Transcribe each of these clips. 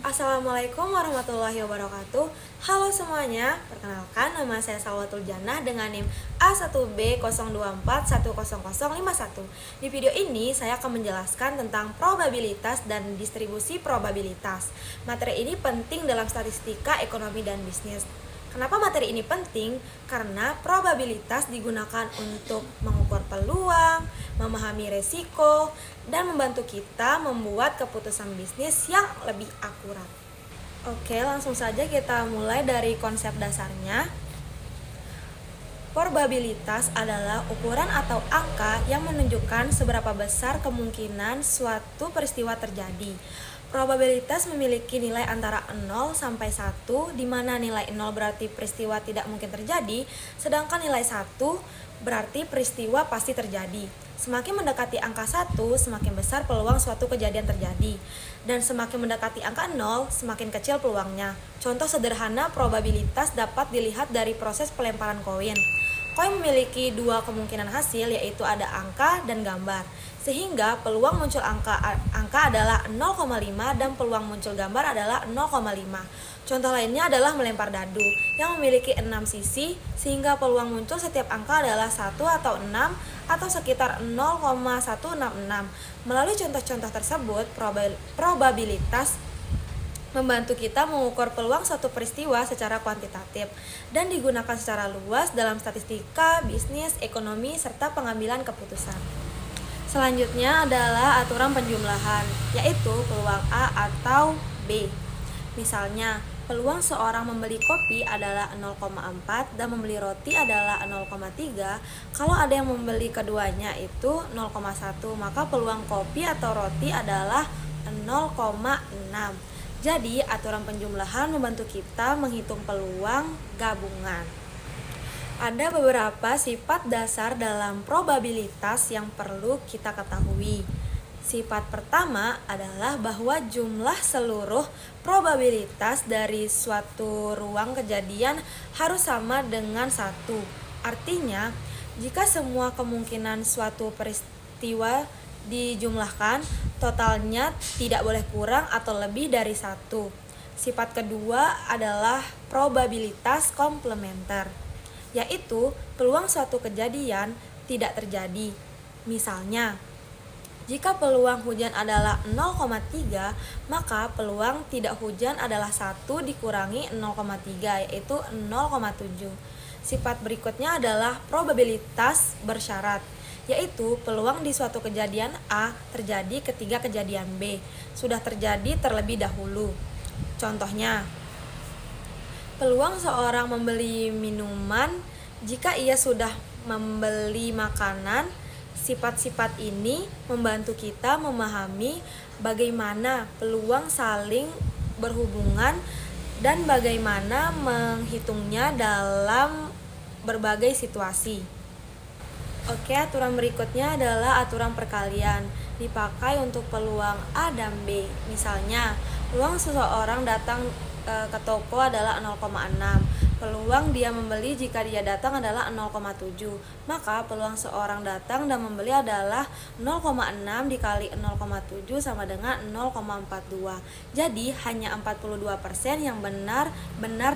Assalamualaikum warahmatullahi wabarakatuh. Halo semuanya, perkenalkan nama saya Salwatul Jannah dengan NIM A1B024100051. Di video ini saya akan menjelaskan tentang probabilitas dan distribusi probabilitas. Materi ini penting dalam statistika, ekonomi, dan bisnis. Kenapa materi ini penting? Karena probabilitas digunakan untuk mengukur peluang, memahami resiko, dan membantu kita membuat keputusan bisnis yang lebih akurat. Oke, langsung saja kita mulai dari konsep dasarnya. Probabilitas adalah ukuran atau angka yang menunjukkan seberapa besar kemungkinan suatu peristiwa terjadi. Probabilitas memiliki nilai antara 0 sampai 1, di mana nilai 0 berarti peristiwa tidak mungkin terjadi, sedangkan nilai 1 berarti peristiwa pasti terjadi. Semakin mendekati angka 1, semakin besar peluang suatu kejadian terjadi. Dan semakin mendekati angka 0, semakin kecil peluangnya. Contoh sederhana probabilitas dapat dilihat dari proses pelemparan koin. Koin memiliki dua kemungkinan hasil, yaitu ada angka dan gambar. Sehingga peluang muncul angka adalah 0,5 dan peluang muncul gambar adalah 0,5. Contoh lainnya adalah melempar dadu yang memiliki 6 sisi, sehingga peluang muncul setiap angka adalah 1 atau 6 atau sekitar 0,166. Melalui contoh-contoh tersebut, probabilitas membantu kita mengukur peluang suatu peristiwa secara kuantitatif dan digunakan secara luas dalam statistika, bisnis, ekonomi, serta pengambilan keputusan. Selanjutnya adalah aturan penjumlahan, yaitu peluang A atau B. Misalnya, peluang seorang membeli kopi adalah 0,4 dan membeli roti adalah 0,3. Kalau ada yang membeli keduanya itu 0,1, maka peluang kopi atau roti adalah 0,6. Jadi, aturan penjumlahan membantu kita menghitung peluang gabungan. Ada beberapa sifat dasar dalam probabilitas yang perlu kita ketahui. Sifat pertama adalah bahwa jumlah seluruh probabilitas dari suatu ruang kejadian harus sama dengan 1. Artinya, jika semua kemungkinan suatu peristiwa dijumlahkan, totalnya tidak boleh kurang atau lebih dari 1. Sifat kedua adalah probabilitas komplementer, yaitu peluang suatu kejadian tidak terjadi. Misalnya, jika peluang hujan adalah 0,3, maka peluang tidak hujan adalah 1 dikurangi 0,3, yaitu 0,7. Sifat berikutnya adalah probabilitas bersyarat, yaitu peluang di suatu kejadian A terjadi ketika kejadian B sudah terjadi terlebih dahulu. Contohnya, peluang seorang membeli minuman jika ia sudah membeli makanan. Sifat-sifat ini membantu kita memahami bagaimana peluang saling berhubungan dan bagaimana menghitungnya dalam berbagai situasi. Oke, aturan berikutnya adalah aturan perkalian, dipakai untuk peluang A dan B. Misalnya, peluang seseorang datang ke toko adalah 0,6. Peluang dia membeli jika dia datang adalah 0,7. Maka peluang seorang datang dan membeli adalah 0,6 dikali 0,7 sama dengan 0,42. Jadi hanya 42% yang benar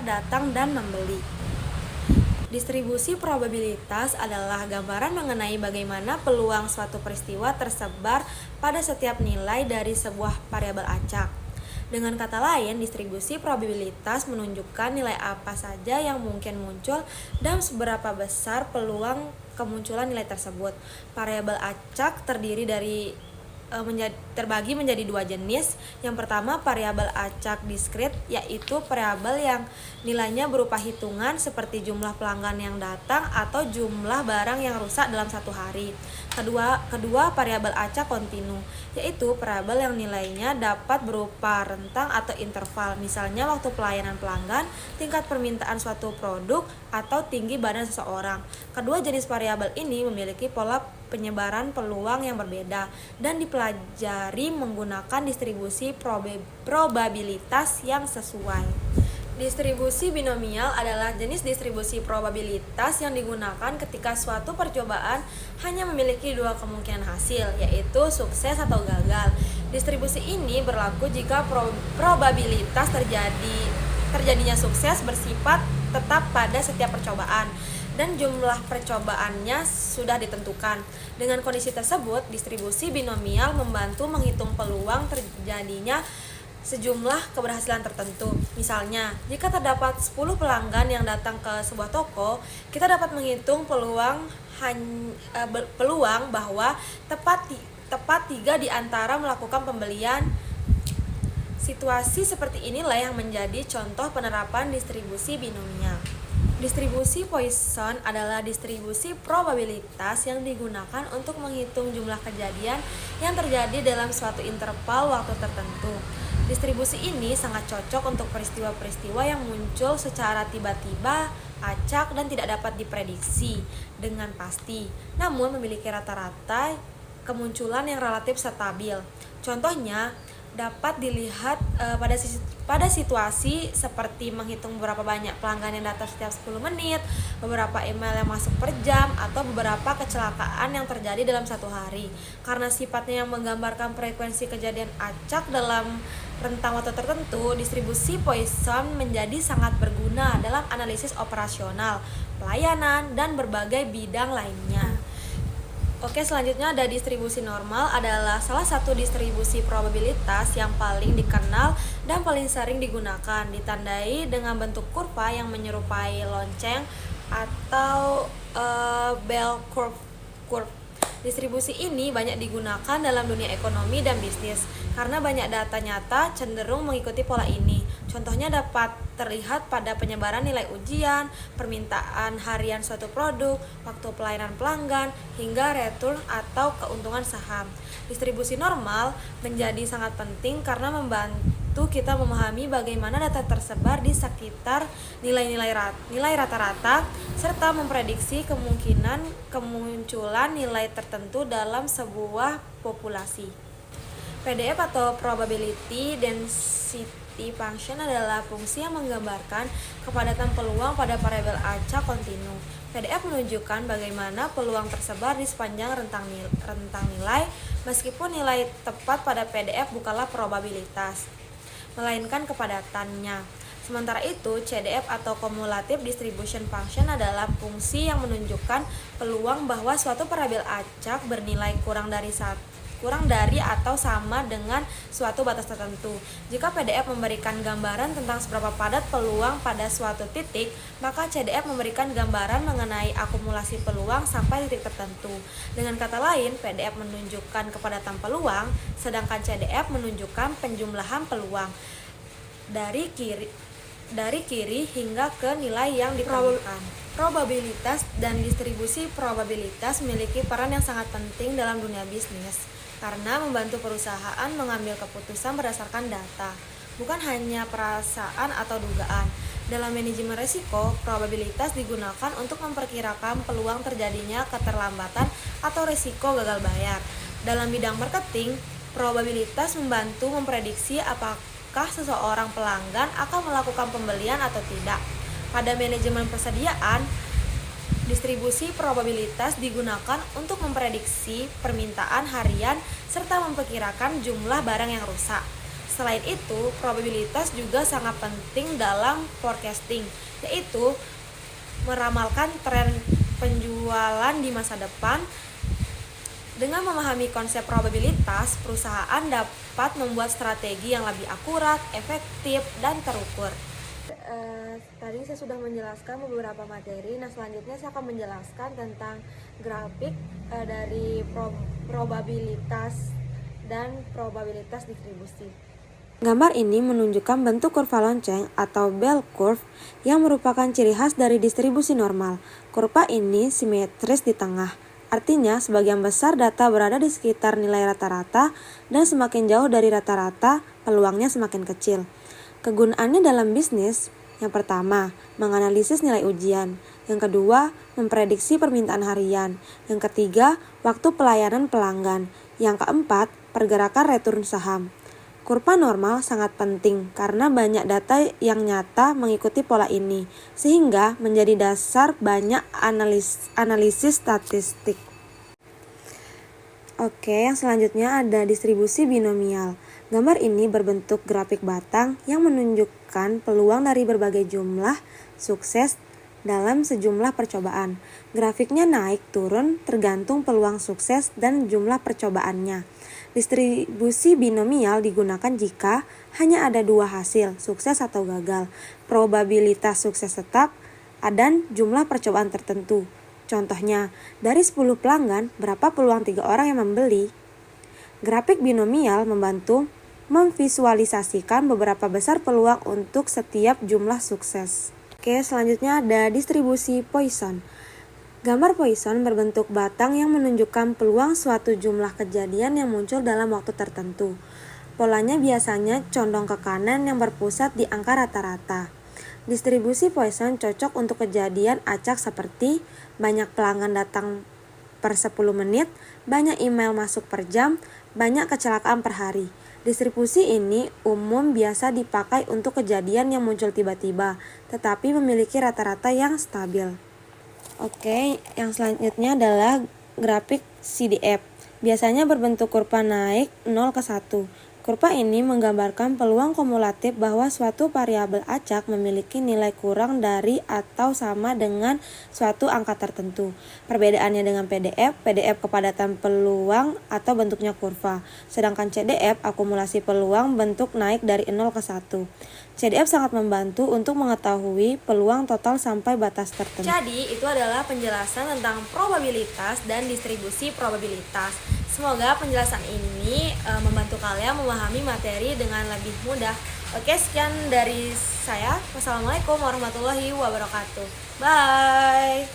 datang dan membeli. Distribusi probabilitas adalah gambaran mengenai bagaimana peluang suatu peristiwa tersebar pada setiap nilai dari sebuah variabel acak. Dengan kata lain, distribusi probabilitas menunjukkan nilai apa saja yang mungkin muncul dan seberapa besar peluang kemunculan nilai tersebut. Variabel acak terbagi menjadi dua jenis. Yang pertama, variabel acak diskrit, yaitu variabel yang nilainya berupa hitungan seperti jumlah pelanggan yang datang atau jumlah barang yang rusak dalam satu hari. Kedua, variabel acak kontinu, yaitu variabel yang nilainya dapat berupa rentang atau interval, misalnya waktu pelayanan pelanggan, tingkat permintaan suatu produk, atau tinggi badan seseorang. Kedua jenis variabel ini memiliki pola penyebaran peluang yang berbeda dan dipelajari menggunakan distribusi probabilitas yang sesuai. Distribusi binomial adalah jenis distribusi probabilitas yang digunakan ketika suatu percobaan hanya memiliki dua kemungkinan hasil, yaitu sukses atau gagal. Distribusi ini berlaku jika probabilitas terjadinya sukses bersifat tetap pada setiap percobaan dan jumlah percobaannya sudah ditentukan. Dengan kondisi tersebut, distribusi binomial membantu menghitung peluang terjadinya sejumlah keberhasilan tertentu. Misalnya, jika terdapat 10 pelanggan yang datang ke sebuah toko, kita dapat menghitung peluang bahwa tepat 3 di antara melakukan pembelian. Situasi seperti inilah yang menjadi contoh penerapan distribusi binomial. Distribusi Poisson adalah distribusi probabilitas yang digunakan untuk menghitung jumlah kejadian yang terjadi dalam suatu interval waktu tertentu. Distribusi ini sangat cocok untuk peristiwa-peristiwa yang muncul secara tiba-tiba, acak, dan tidak dapat diprediksi dengan pasti, namun memiliki rata-rata kemunculan yang relatif stabil. Contohnya dapat dilihat pada situasi seperti menghitung berapa banyak pelanggan yang datang setiap 10 menit, beberapa email yang masuk per jam, atau beberapa kecelakaan yang terjadi dalam satu hari. Karena sifatnya yang menggambarkan frekuensi kejadian acak dalam rentang waktu tertentu, distribusi Poisson menjadi sangat berguna dalam analisis operasional, pelayanan, dan berbagai bidang lainnya. Oke, selanjutnya ada distribusi normal, adalah salah satu distribusi probabilitas yang paling dikenal dan paling sering digunakan, ditandai dengan bentuk kurva yang menyerupai lonceng atau bell curve. Distribusi ini banyak digunakan dalam dunia ekonomi dan bisnis karena banyak data nyata cenderung mengikuti pola ini. Contohnya dapat terlihat pada penyebaran nilai ujian, permintaan harian suatu produk, waktu pelayanan pelanggan, hingga return atau keuntungan saham. Distribusi normal menjadi sangat penting karena membantu kita memahami bagaimana data tersebar di sekitar nilai rata-rata serta memprediksi kemungkinan kemunculan nilai tertentu dalam sebuah populasi. PDF atau probability density function adalah fungsi yang menggambarkan kepadatan peluang pada variabel acak kontinu. PDF menunjukkan bagaimana peluang tersebar di sepanjang rentang nilai, meskipun nilai tepat pada PDF bukanlah probabilitas, melainkan kepadatannya. Sementara itu, CDF atau Cumulative Distribution Function adalah fungsi yang menunjukkan peluang bahwa suatu variabel acak bernilai kurang dari atau sama dengan suatu batas tertentu. Jika PDF memberikan gambaran tentang seberapa padat peluang pada suatu titik, maka CDF memberikan gambaran mengenai akumulasi peluang sampai titik tertentu. Dengan kata lain, PDF menunjukkan kepadatan peluang, sedangkan CDF menunjukkan penjumlahan peluang dari kiri hingga ke nilai yang ditemukan. Probabilitas dan distribusi probabilitas memiliki peran yang sangat penting dalam dunia bisnis karena membantu perusahaan mengambil keputusan berdasarkan data, bukan hanya perasaan atau dugaan. Dalam manajemen risiko, probabilitas digunakan untuk memperkirakan peluang terjadinya keterlambatan atau risiko gagal bayar. Dalam bidang marketing, probabilitas membantu memprediksi apakah seseorang pelanggan akan melakukan pembelian atau tidak. Pada manajemen persediaan, distribusi probabilitas digunakan untuk memprediksi permintaan harian serta memperkirakan jumlah barang yang rusak. Selain itu, probabilitas juga sangat penting dalam forecasting, yaitu meramalkan tren penjualan di masa depan. Dengan memahami konsep probabilitas, perusahaan dapat membuat strategi yang lebih akurat, efektif, dan terukur. Tadi saya sudah menjelaskan beberapa materi. Nah, selanjutnya saya akan menjelaskan tentang grafik dari probabilitas dan probabilitas distribusi. Gambar ini menunjukkan bentuk kurva lonceng atau bell curve yang merupakan ciri khas dari distribusi normal. Kurva ini simetris di tengah. Artinya, sebagian besar data berada di sekitar nilai rata-rata dan semakin jauh dari rata-rata, peluangnya semakin kecil. Kegunaannya dalam bisnis, yang pertama, menganalisis nilai ujian. Yang kedua, memprediksi permintaan harian. Yang ketiga, waktu pelayanan pelanggan. Yang keempat, pergerakan return saham. Kurva normal sangat penting karena banyak data yang nyata mengikuti pola ini, sehingga menjadi dasar banyak analisis statistik. Oke, yang selanjutnya ada distribusi binomial. Gambar ini berbentuk grafik batang yang menunjukkan peluang dari berbagai jumlah sukses dalam sejumlah percobaan. Grafiknya naik turun tergantung peluang sukses dan jumlah percobaannya. Distribusi binomial digunakan jika hanya ada dua hasil, sukses atau gagal, probabilitas sukses tetap, dan jumlah percobaan tertentu. Contohnya, dari 10 pelanggan, berapa peluang 3 orang yang membeli? Grafik binomial membantu memvisualisasikan beberapa besar peluang untuk setiap jumlah sukses. Oke, selanjutnya ada distribusi Poisson. Gambar Poisson berbentuk batang yang menunjukkan peluang suatu jumlah kejadian yang muncul dalam waktu tertentu. Polanya biasanya condong ke kanan yang berpusat di angka rata-rata. Distribusi Poisson cocok untuk kejadian acak seperti banyak pelanggan datang per 10 menit, banyak email masuk per jam, banyak kecelakaan per hari. Distribusi ini umum biasa dipakai untuk kejadian yang muncul tiba-tiba, tetapi memiliki rata-rata yang stabil. Oke, yang selanjutnya adalah grafik CDF. Biasanya berbentuk kurva naik 0 ke 1. Kurva ini menggambarkan peluang kumulatif bahwa suatu variabel acak memiliki nilai kurang dari atau sama dengan suatu angka tertentu. Perbedaannya dengan PDF kepadatan peluang atau bentuknya kurva. Sedangkan CDF akumulasi peluang bentuk naik dari 0 ke 1. CDF sangat membantu untuk mengetahui peluang total sampai batas tertentu. Jadi, itu adalah penjelasan tentang probabilitas dan distribusi probabilitas. Semoga penjelasan ini membantu kalian memahami materi dengan lebih mudah. Oke, sekian dari saya. Wassalamualaikum warahmatullahi wabarakatuh. Bye.